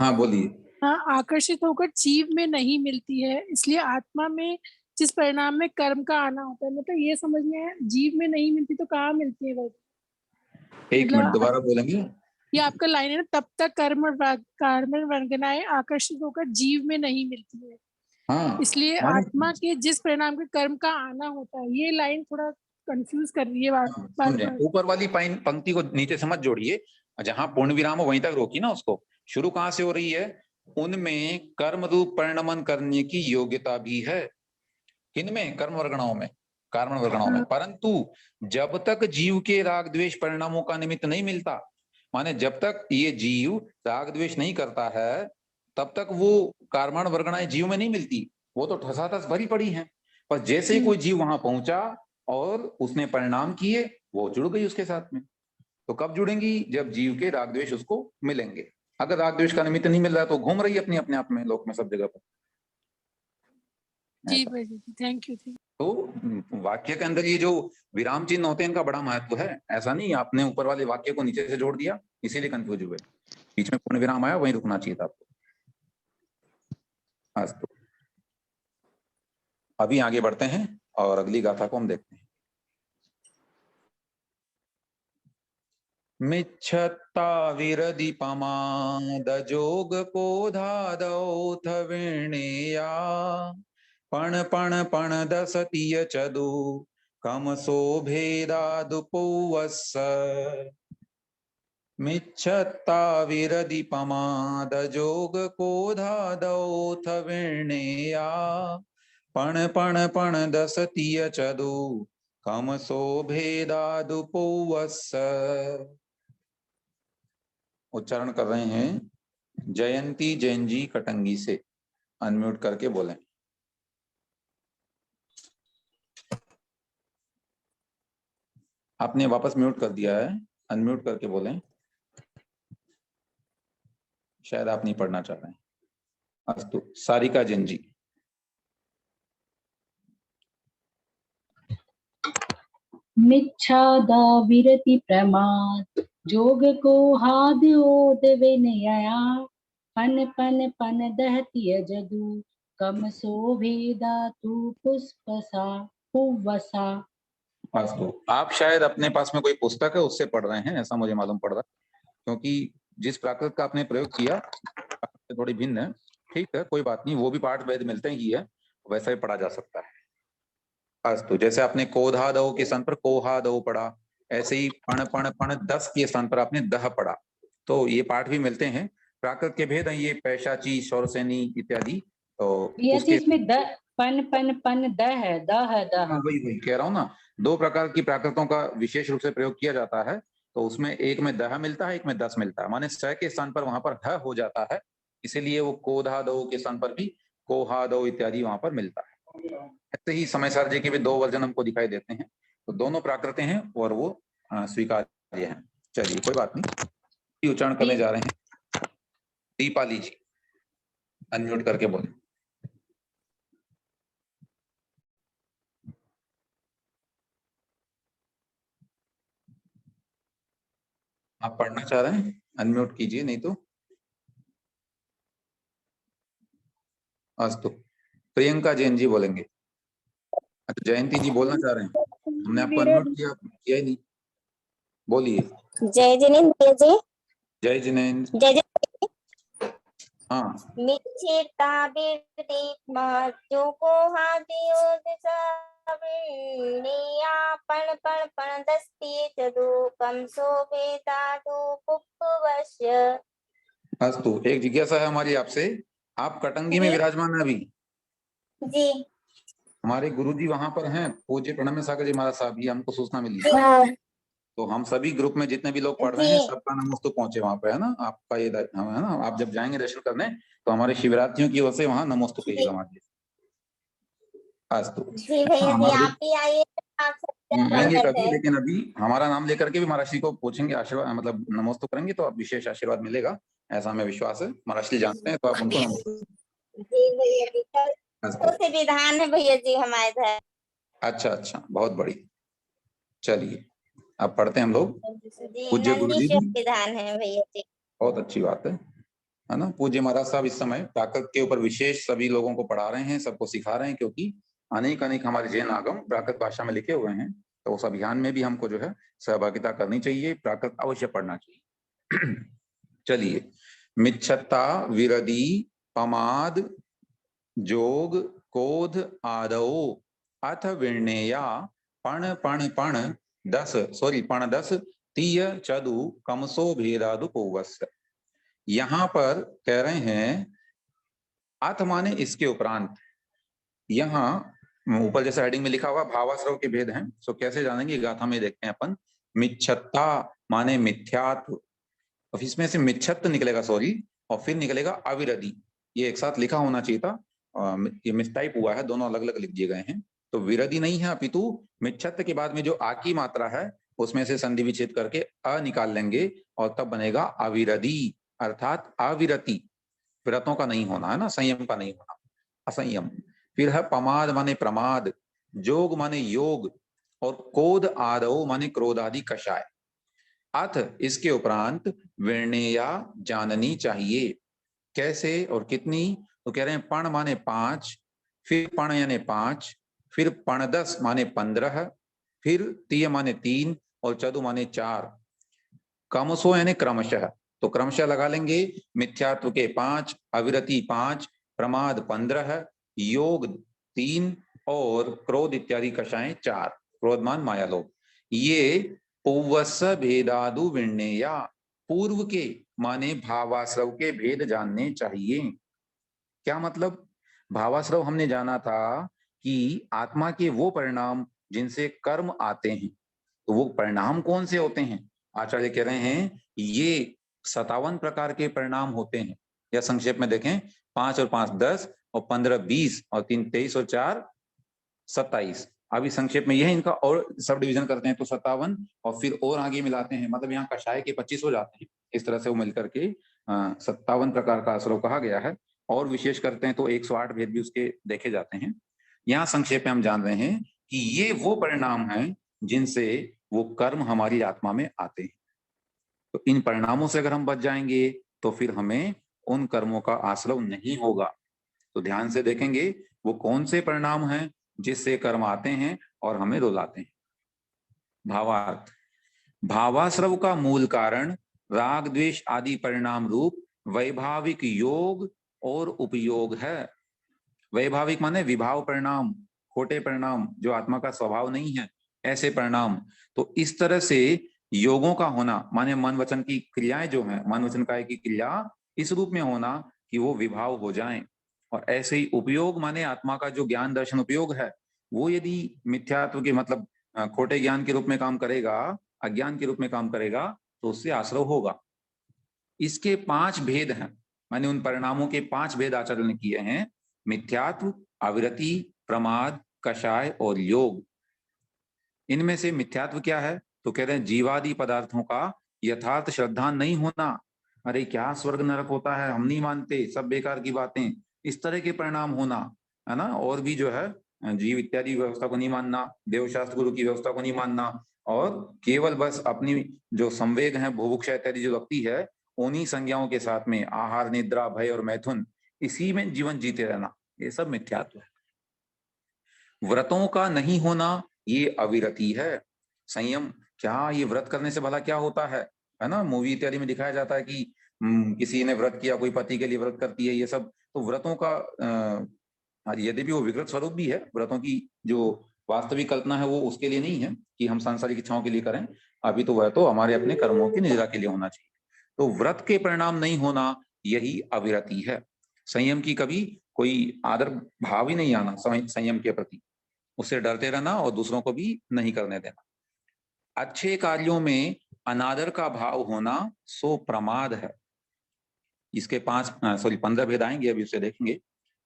हाँ बोलिए। हाँ, आकर्षित होकर जीव में नहीं मिलती है, इसलिए आत्मा में जिस परिणाम में कर्म का आना होता है, मतलब ये समझना है जीव में नहीं मिलती तो कहाँ मिलती है वो? एक मिनट दोबारा बोलेंगे? ये आपका लाइन है ना, तब तक कर्म वर्गनाएं आकर्षित होकर जीव में नहीं मिलती है। हाँ, इसलिए आत्मा के जिस परिणाम के कर्म का आना होता है, ये लाइन थोड़ा कंफ्यूज कर रही है बार। ऊपर वाली पंक्ति को नीचे समझ जोड़िए, जहां पूर्ण विराम हो वहीं तक रोकी ना उसको। शुरू कहां से हो रही है? उनमें कर्म रूप परिणमन करने की योग्यता भी है। किनमें? कर्म वर्गणाओं में, कार्मण वर्गणाओं में। परंतु जब तक जीव के राग द्वेष परिणामों का निमित्त नहीं मिलता, माने जब तक ये जीव राग द्वेष नहीं करता है तब तक वो कार्मण वर्गणाएं जीव में नहीं मिलती, वो तो ठसाठस भरी पड़ी हैं। पर जैसे ही कोई जीव वहां पहुंचा और उसने परिणाम किए, वो जुड़ गई उसके साथ में। तो कब जुड़ेंगी? जब जीव के राग द्वेष उसको मिलेंगे। अगर राग द्वेष का निमित्त नहीं मिल रहा है तो घूम रही है अपने आप में लोक में सब जगह पर। जी भैया जी, थैंक यू। तो वाक्य के अंदर ये जो विराम चिन्ह होते हैं इनका बड़ा महत्व है। ऐसा नहीं आपने ऊपर वाले वाक्य को नीचे से जोड़ दिया इसीलिए कंफ्यूज हुए, बीच में पूर्ण विराम आया वहीं रुकना चाहिए था आपको। अस्तु, अभी आगे बढ़ते हैं और अगली गाथा को हम देखते हैं। मिच्छत्ता विरदीपमादजोग कोधादौथ विर्णेया पण पण पण दसतीय चदु कमसो भेदादुपौवस्स। मिच्छत्ता विरदीपमादजोग कोधादौथ विर्णेया पण पण पण दसतीय चदु कमसो भेदादुपौवस्स। उच्चारण कर रहे हैं जयंती जैन जी कटंगी से, अनम्यूट करके बोलें। आपने वापस म्यूट कर दिया है, अनम्यूट करके बोलें, शायद आप नहीं पढ़ना चाह रहे हैं। अस्तु, सारिका जैन जी। मिच्छादा विरति प्रमाद जोग को हाद्योद विनया पन पन पन दहतीय जदु कम शोभेदा तू पुष्पसा पुवसा। अस्तु, आप शायद अपने पास में कोई पुस्तक है उससे पढ़ रहे हैं, ऐसा मुझे मालूम पड़ रहा है, क्योंकि जिस प्राकृत का आपने प्रयोग किया थोड़ी भिन्न है। ठीक है, कोई बात नहीं, वो भी पाठ वेद मिलते ही है, वैसा ही पढ़ा जा सकता है। अस्तु, जैसे आपने कोधादौ के स्थान पर कोहादौ पढ़ा, ऐसे ही पण पण पण 10 के स्थान पर आपने दह पढ़ा, तो ये पाठ भी मिलते हैं। प्राकृत के भेद हैं ये पैशाची, शौरसेनी इत्यादि। तो इसमें द पन पन पन द है, द है, द है। वही कह रहा हूँ ना, 2 प्रकार की प्राकृतों का विशेष रूप से प्रयोग किया जाता है। तो उसमें एक में दह मिलता है, एक में 10 मिलता है, माने स के स्थान पर वहां पर ह हो जाता है, इसीलिए वो कोधादौ के स्थान पर भी कोहादौ इत्यादि वहां पर मिलता है। ऐसे ही समय सार जी के भी 2 वर्जन हमको दिखाई देते हैं, तो दोनों प्राकृत हैं और वो स्वीकार्य हैं। चलिए कोई बात नहीं, उच्चारण करने जा रहे हैं। दीपाली जी, अनम्यूट करके बोले। आप पढ़ना चाह रहे हैं, अनम्यूट कीजिए, नहीं तो। अस्तु, प्रियंका जैन जी बोलेंगे। अच्छा, जयंती जी बोलना चाह रहे हैं, हमने आपको अनम्यूट किया ही नहीं, बोलिए। जय जिनेन्द्र जी। जय जिनेन्द्र। जय जय। हाँ, मिच्छेता जो को हादियो दिशा पण पण पण दस्ती चदु कम शोभे दादु पुष्पवश्य। अस्तु, एक जिज्ञासा है हमारी आपसे, आप कटंगी में विराजमान है अभी? जी। हमारे गुरुजी वहां पर हैं, पूज्य प्रणम्य सागर जी महाराज साहब, ये हमको सूचना मिली। तो हम सभी ग्रुप में जितने भी लोग पढ़ रहे हैं सबका नमोस्तु पहुंचे वहां पे, है ना, आपका ये है ना। आप जब जाएंगे दर्शन करने तो हमारे शिवरात्रियों की ओर से वहां नमोस्तु कहिएगा हमारे। अस्तु, जी भैया जी, आप भी आइए, आएंगे कभी, लेकिन अभी हमारा नाम लेकर के भी महाराज जी को पूछेंगे, आशीर्वाद मतलब नमोस्तु करेंगे तो आप विशेष आशीर्वाद मिलेगा, ऐसा हमें विश्वास है। महाराज जी जानते हैं तो आप उनको नमोस्तु। जी भैया जी, से विधान है भैया जी हमारे इधर। अच्छा अच्छा, बहुत बढ़िया। चलिए अब पढ़ते हैं हम लोग। पूज्य गुरु जी, विधान है भैया जी, बहुत अच्छी बात है ना। पूज्य महाराज साहब इस समय प्राकृत के ऊपर विशेष सभी लोगों को पढ़ा रहे हैं, सबको सिखा रहे हैं, क्योंकि अनेक अनेक हमारे जैन आगम प्राकृत भाषा में लिखे हुए हैं, तो उस अभियान में भी हमको जो है सहभागिता करनी चाहिए, प्राकृत अवश्य पढ़ना चाहिए। चलिए, मिच्छत्ता विरदी पमाद जोग कोध आदौ अथ विर्णेया पण पण पण 10 तीय चदु कमसो भेदादु पौवस्स। यहाँ पर कह रहे हैं अथ माने इसके उपरांत, यहाँ ऊपर जैसे हेडिंग में लिखा हुआ भावाश्रव के भेद हैं, सो कैसे जानेंगे गाथा में देखते हैं अपन। मिच्छत्ता माने मिथ्यात्व, इसमें से मिच्छत्त निकलेगा, सॉरी, और फिर निकलेगा अविरदी, ये एक साथ लिखा होना चाहिए था, ये मिसटाइप हुआ है, दोनों अलग अलग लिख दिए गए हैं। तो विरदी नहीं है, अपितु मिच्छत्त के बाद में जो आ की मात्रा है उसमें से संधि विच्छेद करके अ निकाल लेंगे और तब बनेगा अविरदी। अर्थात अविरति, व्रतों का नहीं होना है ना, संयम का नहीं होना, असंयम। फिर है पमाद माने प्रमाद, जोग माने योग, और क्रोध आदो माने क्रोध आदि कषाय। अथ इसके उपरांत विर्णेया जाननी चाहिए। कैसे और कितनी? तो कह रहे हैं पण माने 5, फिर पण यानी 5, फिर पण 10 माने 15, फिर तीय माने 3 और चतु माने 4। कमसो यानी क्रमशः, तो क्रमशः लगा लेंगे। मिथ्यात्व के 5, अविरति 5, प्रमाद 15, योग 3 और क्रोध इत्यादि कषाएं 4। क्रोधमान माया लोभ। ये पूर्वस्स भेदादु विर्णेया, पूर्व के माने भावाश्रव के भेद जानने चाहिए। क्या मतलब? भावाश्रव हमने जाना था कि आत्मा के वो परिणाम जिनसे कर्म आते हैं, तो वो परिणाम कौन से होते हैं? आचार्य कह रहे हैं ये 57 प्रकार के परिणाम होते हैं। या संक्षेप में देखें, 5 और 5 10 और 15 20 और 3 23 और 4 27। अभी संक्षेप में यह इनका और सब डिवीजन करते हैं तो 57 और फिर और आगे मिलाते हैं, मतलब यहाँ कषाय के 25 हो जाते हैं। इस तरह से वो मिलकर के 57 प्रकार का आश्रव कहा गया है। और विशेष करते हैं तो 108 भेद भी उसके देखे जाते हैं। यहाँ संक्षेप में हम जान रहे हैं कि ये वो परिणाम हैं जिनसे वो कर्म हमारी आत्मा में आते हैं। तो इन परिणामों से अगर हम बच जाएंगे तो फिर हमें उन कर्मों का आश्रव नहीं होगा। तो ध्यान से देखेंगे वो कौन से परिणाम हैं जिससे कर्म आते हैं और हमें रुलाते हैं। भावार्थ, भावाश्रव का मूल कारण राग द्वेष आदि परिणाम रूप वैभाविक योग और उपयोग है। वैभाविक माने विभाव परिणाम, खोटे परिणाम जो आत्मा का स्वभाव नहीं है, ऐसे परिणाम। तो इस तरह से योगों का होना माने मन वचन की क्रियाएं जो हैं, मन वचन काय की क्रिया इस रूप में होना कि वो विभाव हो जाएं। और ऐसे ही उपयोग माने आत्मा का जो ज्ञान दर्शन उपयोग है, वो यदि मिथ्यात्व के मतलब खोटे ज्ञान के रूप में काम करेगा, अज्ञान के रूप में काम करेगा, तो उससे आश्रव होगा। इसके 5 भेद हैं, माने उन परिणामों के 5 भेद आचार्य ने किए हैं। मिथ्यात्व, अविरति, प्रमाद, कषाय और योग। इनमें से मिथ्यात्व क्या है? तो कह रहे हैं जीवादि पदार्थों का यथार्थ श्रद्धा नहीं होना। अरे क्या स्वर्ग नरक होता है, हम नहीं मानते, सब बेकार की बातें, इस तरह के परिणाम होना, है ना। और भी जो है जीव इत्यादि व्यवस्था को नहीं मानना, देवशास्त्र गुरु की व्यवस्था को नहीं मानना, और केवल बस अपनी जो संवेग है, भुभुक्षा इत्यादि जो लगती है, उन्हीं संज्ञाओं के साथ में आहार, निद्रा, भय और मैथुन, इसी में जीवन जीते रहना, ये सब मिथ्यात्व है। व्रतों का नहीं होना ये अविरति है। संयम, क्या ये व्रत करने से भला क्या होता है ना। मूवी इत्यादि में दिखाया जाता है कि किसी ने व्रत किया, कोई पति के लिए व्रत करती है, ये सब तो व्रतों का यदि भी वो विकृत स्वरूप भी है, व्रतों की जो वास्तविक कल्पना है वो उसके लिए नहीं है कि हम सांसारिक इच्छाओं के लिए करें। अभी तो वह तो हमारे अपने कर्मों की निजरा के लिए होना चाहिए। तो व्रत के परिणाम नहीं होना यही अविरति है। संयम की कभी कोई आदर भाव ही नहीं आना संयम के प्रति, उससे डरते रहना और दूसरों को भी नहीं करने देना। अच्छे कार्यों में अनादर का भाव होना सो प्रमाद है। इसके 15 भेद आएंगे, अभी उसे देखेंगे।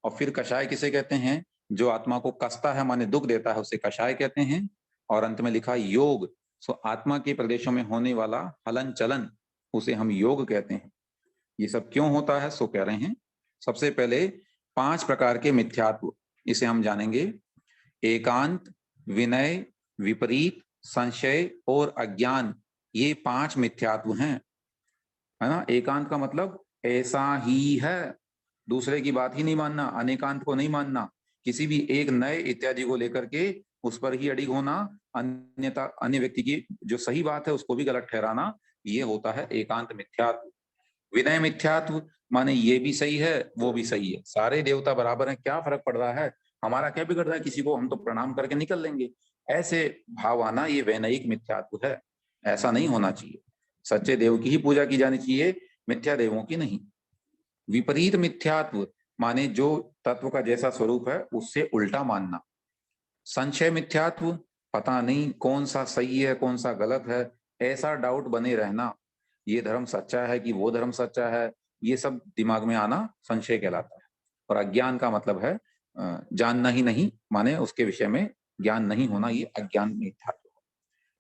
और फिर कषाय किसे कहते हैं? जो आत्मा को कसता है माने दुख देता है, उसे कषाय कहते हैं। और अंत में लिखा योग, सो आत्मा के प्रदेशों में होने वाला हलन चलन, उसे हम योग कहते हैं। ये सब क्यों होता है? सो कह रहे हैं सबसे पहले 5 प्रकार के मिथ्यात्व, इसे हम जानेंगे। एकांत, विनय, विपरीत, संशय और अज्ञान, ये 5 मिथ्यात्व हैं, है ना। एकांत का मतलब ऐसा ही है, दूसरे की बात ही नहीं मानना, अनेकांत को नहीं मानना, किसी भी एक नए इत्यादि को लेकर के उस पर ही अडिग होना, अन्यथा अन्य व्यक्ति की जो सही बात है उसको भी गलत ठहराना, ये होता है एकांत मिथ्यात्व। विनय मिथ्यात्व माने ये भी सही है वो भी सही है, सारे देवता बराबर हैं, क्या फर्क पड़ रहा है, हमारा क्या बिगड़ रहा है, किसी को हम तो प्रणाम करके निकल लेंगे, ऐसे भाव आना ये वैनयिक मिथ्यात्व है। ऐसा नहीं होना चाहिए। सच्चे देव की ही पूजा की जानी चाहिए, मिथ्या देवों की नहीं। विपरीत मिथ्यात्व माने जो तत्व का जैसा स्वरूप है उससे उल्टा मानना। संशय मिथ्यात्व, पता नहीं कौन सा सही है कौन सा गलत है, ऐसा डाउट बने रहना, ये धर्म सच्चा है कि वो धर्म सच्चा है, ये सब दिमाग में आना संशय कहलाता है। और अज्ञान का मतलब है जानना ही नहीं, माने उसके विषय में ज्ञान नहीं होना, ये अज्ञान मिथ्यात्व।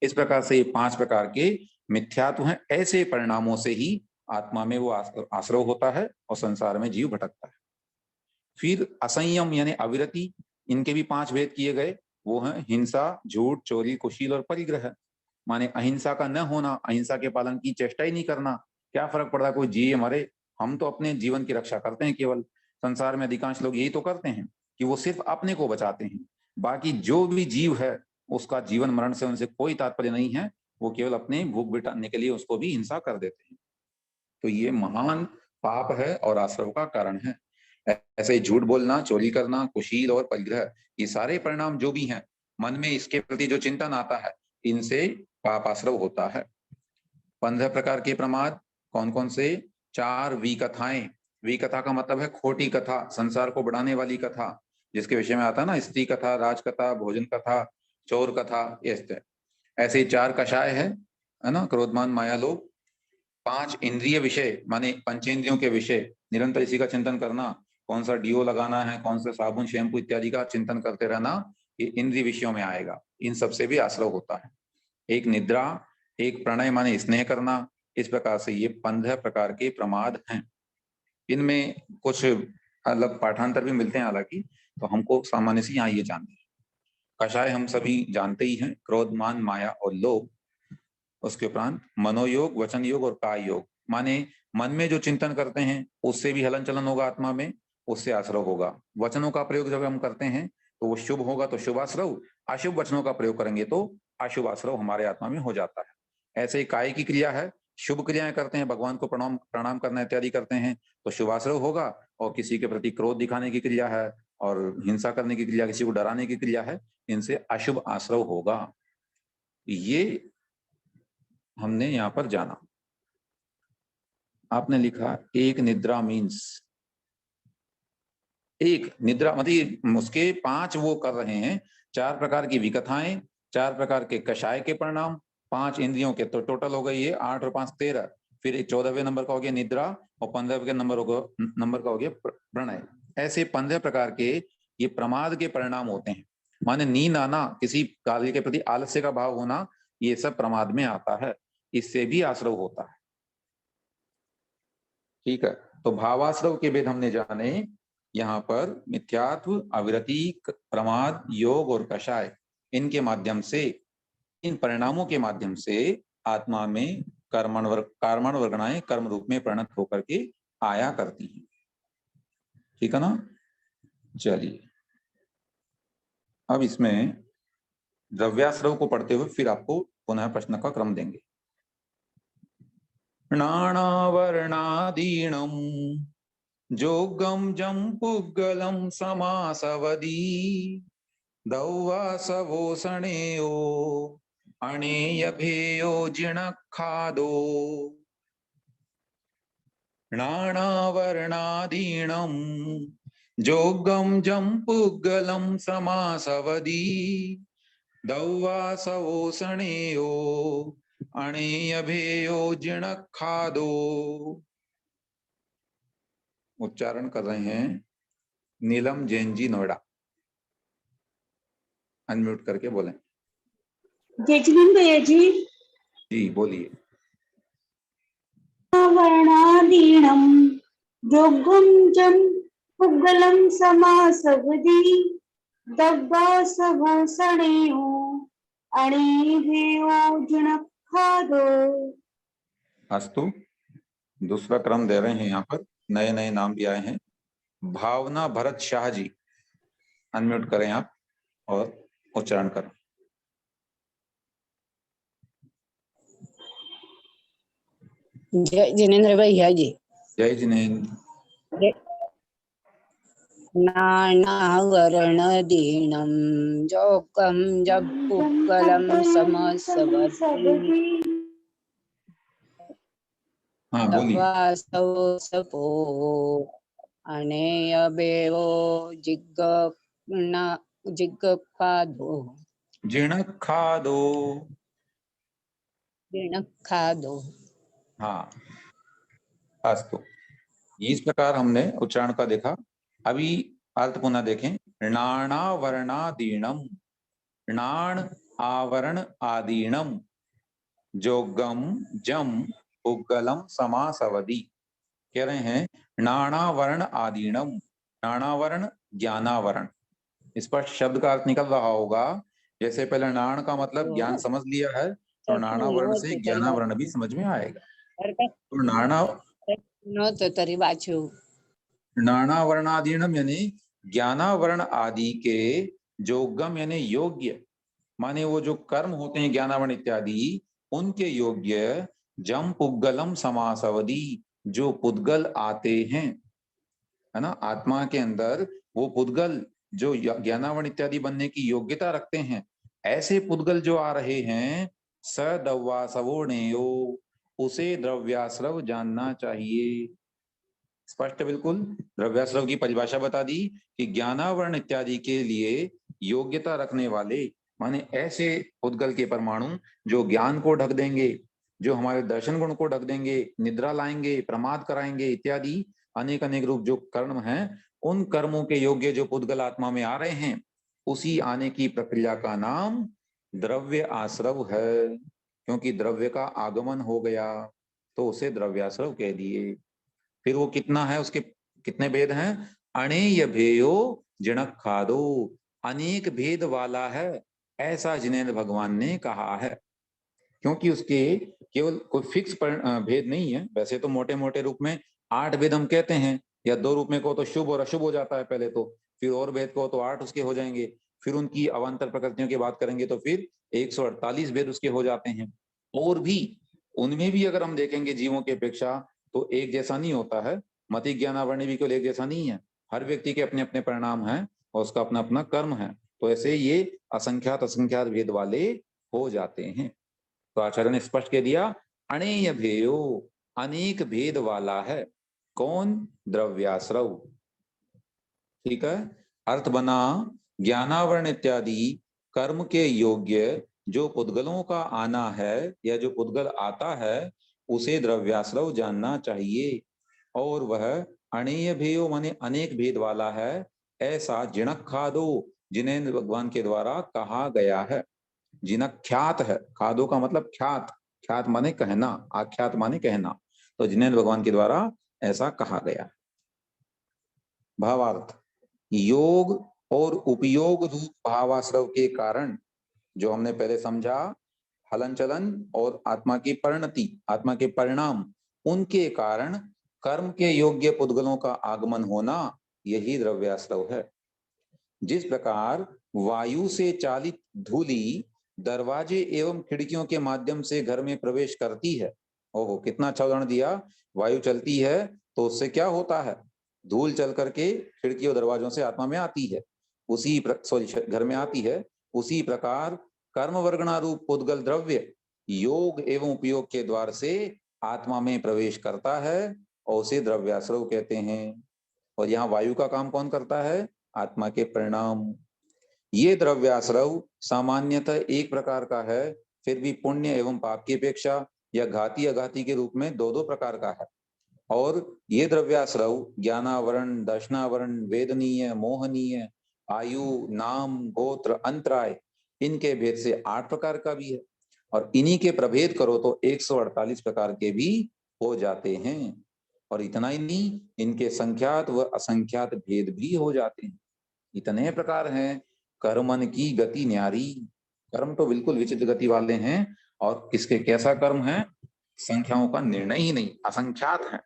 इस प्रकार से ये 5 प्रकार के मिथ्यात्व हैं। ऐसे परिणामों से ही आत्मा में वो आश्रव होता है और संसार में जीव भटकता है। फिर असंयम यानी अविरति, इनके भी 5 भेद किए गए, वो हैं हिंसा, झूठ, चोरी, कुशील और परिग्रह। माने अहिंसा का न होना, अहिंसा के पालन की चेष्टा ही नहीं करना। क्या फर्क पड़ता है कोई जिए मरे, हम तो अपने जीवन की रक्षा करते हैं केवल। संसार में अधिकांश लोग यही तो करते हैं कि वो सिर्फ अपने को बचाते हैं, बाकी जो भी जीव है उसका जीवन मरण से उनसे कोई तात्पर्य नहीं है, वो केवल अपने भूख मिटाने के लिए उसको भी हिंसा कर देते हैं। तो ये महान पाप है और आश्रव का कारण है। ऐसे ही झूठ बोलना, चोरी करना, कुशील और परिग्रह, ये सारे परिणाम जो भी हैं, मन में इसके प्रति जो चिंतन आता है, इनसे पाप आश्रव होता है। 15 प्रकार के प्रमाद कौन कौन से? 4 विकथाएं। विकथा का मतलब है खोटी कथा, संसार को बढ़ाने वाली कथा, जिसके विषय में आता है ना, स्त्री कथा, राजकथा, भोजन कथा, चोर कथा। ऐसे 4 कषाय है ना, क्रोध मान माया लोभ। 5 इंद्रिय विषय माने पंचेंद्रियों के विषय, निरंतर इसी का चिंतन करना, कौन सा डीओ लगाना है, कौन सा साबुन शैम्पू इत्यादि का चिंतन करते रहना, ये इंद्रिय विषयों में आएगा। इन सबसे भी आश्रव होता है। एक निद्रा, एक प्रणय माने स्नेह करना। इस प्रकार से ये 15 प्रकार के प्रमाद हैं। इनमें कुछ अलग पाठांतर भी मिलते हैं हालांकि, तो हमको सामान्य से यहाँ ये जानते हैं। कषाय हम सभी जानते ही हैं, क्रोध मान माया और लोभ। उसके उपरांत मनोयोग, वचन योग और काय योग, माने मन में जो चिंतन करते हैं उससे भी हलन चलन होगा आत्मा में, उससे आश्रव होगा। वचनों का प्रयोग जब हम करते हैं तो वो शुभ होगा तो शुभ आश्रव, अशुभ वचनों का प्रयोग करेंगे तो अशुभ आश्रव हमारे आत्मा में हो जाता है। ऐसे ही काय की क्रिया है, शुभ क्रियाएं करते हैं, भगवान को प्रणाम करना इत्यादि करते हैं तो शुभ आश्रव होगा, और किसी के प्रति क्रोध दिखाने की क्रिया है और हिंसा करने की क्रिया, किसी को डराने की क्रिया है, इनसे अशुभ आश्रव होगा। ये हमने यहाँ पर जाना। आपने लिखा एक निद्रा मीन्स, एक निद्रा मतलब उसके 5 वो कर रहे हैं, 4 प्रकार की विकथाएं, 4 प्रकार के कषाय के परिणाम, 5 इंद्रियों के, तो टोटल हो गई ये 8 और 5 13। फिर 14वें नंबर का हो गया निद्रा और 15वें नंबर का हो गया प्रणय। ऐसे 15 प्रकार के ये प्रमाद के परिणाम होते हैं। माने नींद आना, किसी कार्य के प्रति आलस्य का भाव होना, ये सब प्रमाद में आता है, इससे भी आश्रव होता है। ठीक है, तो भावाश्रव के भेद हमने जाने। यहाँ पर मिथ्यात्व, अविरति, प्रमाद, योग और कषाय, इनके माध्यम से, इन परिणामों के माध्यम से आत्मा में कर्मण वर्गणाएं कर्म रूप में परिणत होकर के आया करती हैं। ठीक है ना? चलिए, अब इसमें द्रव्याश्रव को पढ़ते हुए फिर आपको पुनः प्रश्न का क्रम देंगे। नानावर्णादीनम जोगम जम पुग्गलम समासवदी दौवासवोसणेयो अणेयभेयो जिणखादो। नानावर्णादीनम जोगम जम पुग्गलम समासवदी दौवासवोसणेयो अणेयभेयो जिणखादो। उच्चारण कर रहे हैं नीलम जैन जी, नोएडा। अनम्यूट करके बोलें। जजमीन भैया जी बोलिए। वर्णादीनम जोगम जम पुग्गलम समासवदी दब्बासवसणेयो अणेभ्यो जिणखादो। अस्तु, दूसरा क्रम दे रहे हैं, यहाँ पर नए नए नाम भी आए हैं। भावना भरत शाह जी, अनम्यूट करें आप और उच्चारण करें। जय जिनेन्द्र भैया जी। जय जिनेन्द्र। नानावर्णदीनं जोगं जपुग्गलं समसवति दवासवसपो अनेयभेयो जिग्गखादो। जिणखादो। हाँ, अस्तु, इस प्रकार हमने उच्चारण का देखा। अभी अर्थ पुनः देखें। नानावर्णादीनम, नाण आवरण आदीनम, जोगम जम पुग्गलम समासवदी। कह रहे हैं नानावर्ण आदीनम, नानावर्ण ज्ञानावरण। इस पर शब्द का अर्थ निकल रहा होगा, जैसे पहले नाण का मतलब ज्ञान समझ लिया है, तो नानावर्ण से ज्ञानावरण भी समझ में आएगा। तो तरी वाचू नानावर्णादीनम यानी ज्ञानावरण आदि के जोगम यानी योग्य, माने वो जो कर्म होते हैं ज्ञानावरण इत्यादि उनके योग्य, जम पुद्गलम समासवदी, जो पुद्गल आते हैं, है ना, आत्मा के अंदर वो पुद्गल जो ज्ञानावरण इत्यादि बनने की योग्यता रखते हैं, ऐसे पुद्गल जो आ रहे हैं, स दव्यासवोर्णेयो, उसे द्रव्याश्रव जानना चाहिए। स्पष्ट बिल्कुल। द्रव्याश्रव की परिभाषा बता दी कि ज्ञानावरण इत्यादि के लिए योग्यता रखने वाले, माने ऐसे पुद्गल के परमाणु जो ज्ञान को ढक देंगे, जो हमारे दर्शन गुण को ढक देंगे, निद्रा लाएंगे, प्रमाद कराएंगे इत्यादि अनेक अनेक रूप जो कर्म हैं, उन कर्मों के योग्य जो पुद्गल आत्मा में आ रहे हैं, उसी आने की प्रक्रिया का नाम द्रव्य आश्रव है। क्योंकि द्रव्य का आगमन हो गया तो उसे द्रव्याश्रव कह दिए। फिर वो कितना है, उसके कितने भेद हैं? अणेय भेयो जिणक खादो, अनेक भेद वाला है ऐसा जिनेन्द्र भगवान ने कहा है। क्योंकि उसके केवल कोई फिक्स भेद नहीं है। वैसे तो मोटे मोटे रूप में 8 भेद हम कहते हैं, या 2 रूप में को तो शुभ और अशुभ हो जाता है पहले तो, फिर और भेद को तो 8 उसके हो जाएंगे, फिर उनकी अवान्तर प्रकृतियों की बात करेंगे तो फिर 148 भेद उसके हो जाते हैं। और भी उनमें भी अगर हम देखेंगे जीवों की अपेक्षा तो एक जैसा नहीं होता है। मति ज्ञानावर्ण भी केवल एक जैसा नहीं है, हर व्यक्ति के अपने अपने परिणाम हैं और उसका अपना अपना कर्म है। तो ऐसे ये असंख्यात असंख्यात भेद वाले हो जाते हैं। तो आचार्य ने स्पष्ट कह दिया, अणेय भेयो, अनेक भेद वाला है। कौन? द्रव्याश्रव। ठीक है। अर्थ बना ज्ञानावरण इत्यादि कर्म के योग्य जो पुद्गलों का आना है या जो पुद्गल आता है उसे द्रव्याश्रव जानना चाहिए। और वह अणेय भेयो माने अनेक भेद वाला है, ऐसा जिणक खादो, जिनेन्द्र भगवान के द्वारा कहा गया है। जिनक ख्यात है, खादो का मतलब ख्यात, ख्यात माने कहना, आख्यात माने कहना, तो जिनेन्द्र भगवान के द्वारा ऐसा कहा गया। भावार्थ, योग और उपयोग रूप भावाश्रव के कारण, जो हमने पहले समझा, हलन चलन और आत्मा की परिणति, आत्मा के परिणाम, उनके कारण कर्म के योग्य पुद्गलों का आगमन होना, यही द्रव्याश्रव है। जिस प्रकार वायु से चालित धूलि दरवाजे एवं खिड़कियों के माध्यम से घर में प्रवेश करती है। ओहो, कितना अच्छा उदाहरण दिया। वायु चलती है तो उससे क्या होता है? धूल चल करके खिड़कियों दरवाजों से आत्मा में आती है, घर में आती है। उसी प्रकार कर्म वर्गणारूप पुद्गल द्रव्य योग एवं उपयोग के द्वार से आत्मा में प्रवेश करता है और उसे द्रव्याश्रव कहते हैं। और यहाँ वायु का काम कौन करता है? आत्मा के परिणाम। ये द्रव्याश्रव सामान्यतः एक प्रकार का है, फिर भी पुण्य एवं पाप की अपेक्षा या घाती अघाती के रूप में 2-2 प्रकार का है। और ये द्रव्याश्रव ज्ञानावरण, दर्शनावरण, वेदनीय, मोहनीय, आयु, नाम, गोत्र, अंतराय, इनके भेद से 8 प्रकार का भी है। और इन्हीं के प्रभेद करो तो 148 प्रकार के भी हो जाते हैं। और इतना ही नहीं, इनके संख्यात व असंख्यात भेद भी हो जाते हैं। इतने प्रकार हैं। कर्मन की गति न्यारी, कर्म तो बिल्कुल विचित्र गति वाले हैं। और किसके कैसा कर्म है, संख्याओं का निर्णय ही नहीं, असंख्यात है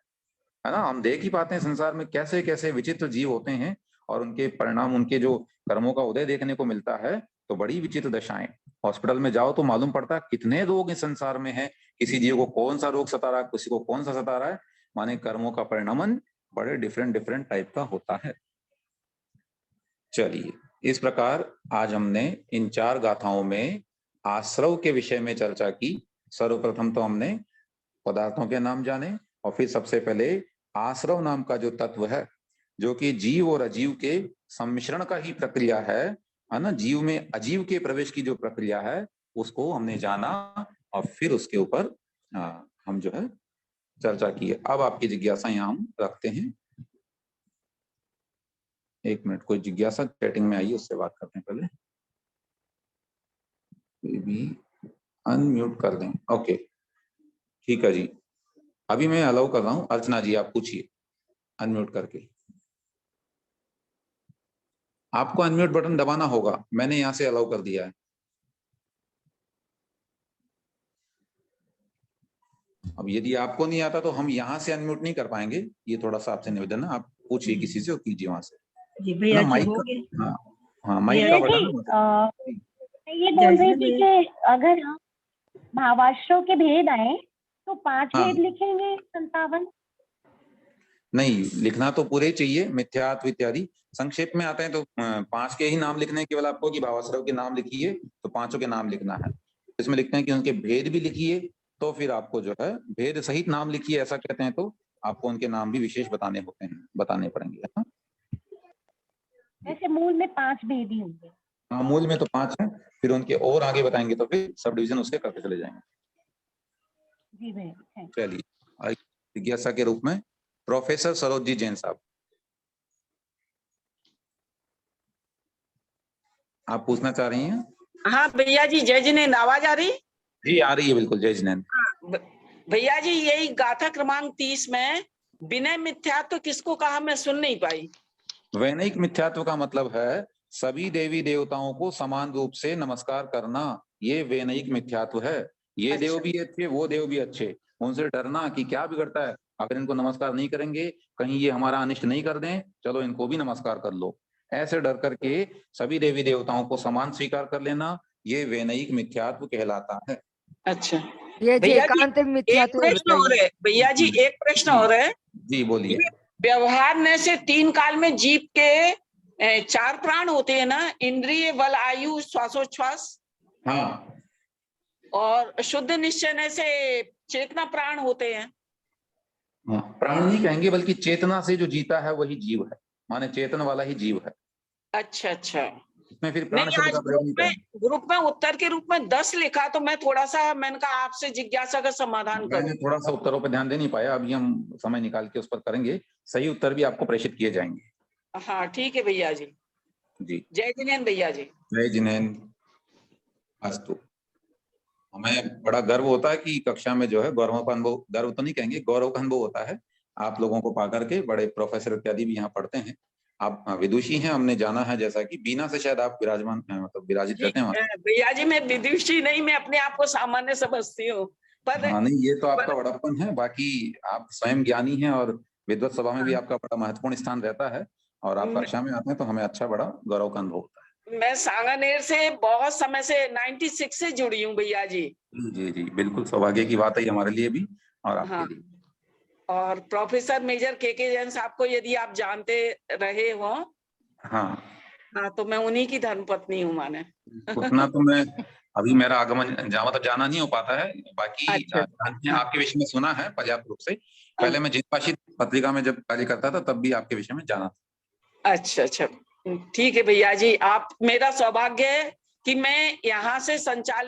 ना। हम देख ही पाते हैं संसार में कैसे कैसे विचित्र जीव होते हैं और उनके परिणाम, उनके जो कर्मों का उदय देखने को मिलता है तो बड़ी विचित्र दशाएं। हॉस्पिटल में जाओ तो मालूम पड़ता है कितने रोग इस संसार में है, किसी जीव को कौन सा रोग सता रहा है, किसी को कौन सा सता रहा है। माने कर्मों का परिणामन बड़े डिफरेंट टाइप का होता है। चलिए, इस प्रकार आज हमने इन 4 गाथाओं में आश्रव के विषय में चर्चा की। सर्वप्रथम तो हमने पदार्थों के नाम जाने और फिर सबसे पहले आश्रव नाम का जो तत्व है, जो कि जीव और अजीव के सम्मिश्रण का ही प्रक्रिया है ना। जीव में अजीव के प्रवेश की जो प्रक्रिया है उसको हमने जाना और फिर उसके ऊपर हम जो है चर्चा की है। अब आपकी जिज्ञासा यहाँ हम रखते हैं। 1 मिनट, कोई जिज्ञासा चैटिंग में आई, उससे बात करते हैं पहले। भी अनम्यूट कर दें। ओके, ठीक है जी। अभी मैं अलाउ कर रहा हूँ। अर्चना जी आप पूछिए अनम्यूट करके। आपको अनम्यूट बटन दबाना होगा, मैंने यहाँ से अलाउ कर दिया है। अब यदि आपको नहीं आता तो हम यहाँ से अनम्यूट नहीं कर पाएंगे, ये थोड़ा सा आपसे निवेदन है। आप पूछिए किसी से और कीजिए वहां से। जी भैया जी माइक हो का, गया। हाँ हाँ माइक का बटन ये बोल रही थी कि अगर हम भावाश्रव के भेद आए तो 5 हाँ। भेद लिखेंगे 57? नहीं, लिखना तो पूरे चाहिए, मिथ्यात्व इत्यादि। संक्षेप में आते हैं तो 5 के ही नाम लिखने हैं केवल आपको, कि भावाश्रव के नाम लिखिए तो 5 के नाम लिखना है। इसमें लिखते हैं कि उनके भेद भी लिखिए, तो फिर आपको जो है भेद सहित नाम लिखिए, ऐसा कहते हैं तो आपको उनके नाम भी विशेष बताने होते हैं, बताने पड़ेंगे। है ना? ऐसे मूल में 5 भेद ही होंगे। हाँ, मूल में तो 5 है, फिर उनके और आगे बताएंगे तो फिर सब डिवीजन उसके करते चले जाएंगे। जी भैया। चलिए, जिज्ञासा के रूप में प्रोफेसर सरोज जैन साहब, आप पूछना चाह रही हैं? हाँ भैया जी, जय जिनेंद्र। आवाज आ रही? जी आ रही है, बिल्कुल जय जिनेंद्र। भैया जी, यही गाथा क्रमांक 30 में विनय मिथ्यात्व किसको कहा, मैं सुन नहीं पाई। वैनयिक मिथ्यात्व का मतलब है सभी देवी देवताओं को समान रूप से नमस्कार करना, ये वैनयिक मिथ्यात्व है। ये अच्छा। देव भी अच्छे, वो देव भी अच्छे, उनसे डरना कि क्या बिगड़ता है अगर इनको नमस्कार नहीं करेंगे, कहीं ये हमारा अनिष्ट नहीं कर दें, चलो इनको भी नमस्कार कर लो। ऐसे डर करके सभी देवी देवताओं को समान स्वीकार कर लेना, ये वैनयिक मिथ्यात्व कहलाता है। अच्छा ये जी भैया एकांत एक मिथ्यात्व प्रश्न और है भैया जी, एक प्रश्न और है। जी बोलिए। व्यवहार ने से 3 काल में जीव के 4 प्राण होते हैं ना, इंद्रिय, बल, आयु, श्वासोच्छ्वास। हाँ, और शुद्ध निश्चय ने से चेतना प्राण होते हैं। प्राण नहीं कहेंगे, बल्कि चेतना से जो जीता है वही जीव है, माने चेतन वाला ही जीव है। अच्छा अच्छा। इसमें फिर प्राण नहीं, शब्द आज का प्रयोग नहीं करेंगे। ग्रुप में उत्तर के रूप में 10 लिखा, तो मैं थोड़ा सा, मैंने कहा आपसे जिज्ञासा का समाधान करूं। मैंने थोड़ा सा उत्तरों पर ध्यान दे नहीं पाया, अभी हम समय निकाल के उस पर करेंगे, सही उत्तर भी आपको प्रेषित किए जाएंगे। हाँ ठीक है भैया जी। जी जय जिनेंद्र भैया जी। जय जिनेंद्र। अस्तु। हमें बड़ा गर्व होता है कि कक्षा में जो है गौरव का अनुभव, गर्व तो नहीं कहेंगे, गौरव का अनुभव होता है आप लोगों को पा करके। बड़े प्रोफेसर इत्यादि भी यहाँ पढ़ते हैं, आप विदुषी हैं, हमने जाना है, जैसा कि बीना से शायद आप विराजमान मतलब विराजित रहते हैं। भैया जी मैं विदुषी नहीं, मैं अपने आप को सामान्य समझती हूँ, पर हाँ नहीं, ये तो आपका बड़प्पन है, बाकी आप स्वयं ज्ञानी हैं और विद्वत सभा में भी आपका बड़ा महत्वपूर्ण स्थान रहता है, और आप कक्षा में आते हैं तो हमें अच्छा बड़ा गौरव का अनुभव होता है। मैं सांगानेर से बहुत समय से 96 से जुड़ी हूँ भैया जी। जी जी बिल्कुल, सौभाग्य की बात है हमारे लिए भी और आपके हाँ। लिए। और प्रोफेसर मेजर के जैन साहब को यदि आप जानते रहे हो, हाँ हाँ, तो मैं उन्हीं की धर्मपत्नी हूँ माने। उतना तो मैं, अभी मेरा आगमन मतलब जाना नहीं हो पाता है, बाकी अच्छा। आपके विषय में सुना है पर्याप्त रूप से। पहले मैं जितपाशित पत्रिका में जब कार्य करता था तब भी आपके विषय में जाना था। अच्छा अच्छा, ठीक है भैया जी। आप, मेरा सौभाग्य है कि मैं यहाँ से संचालित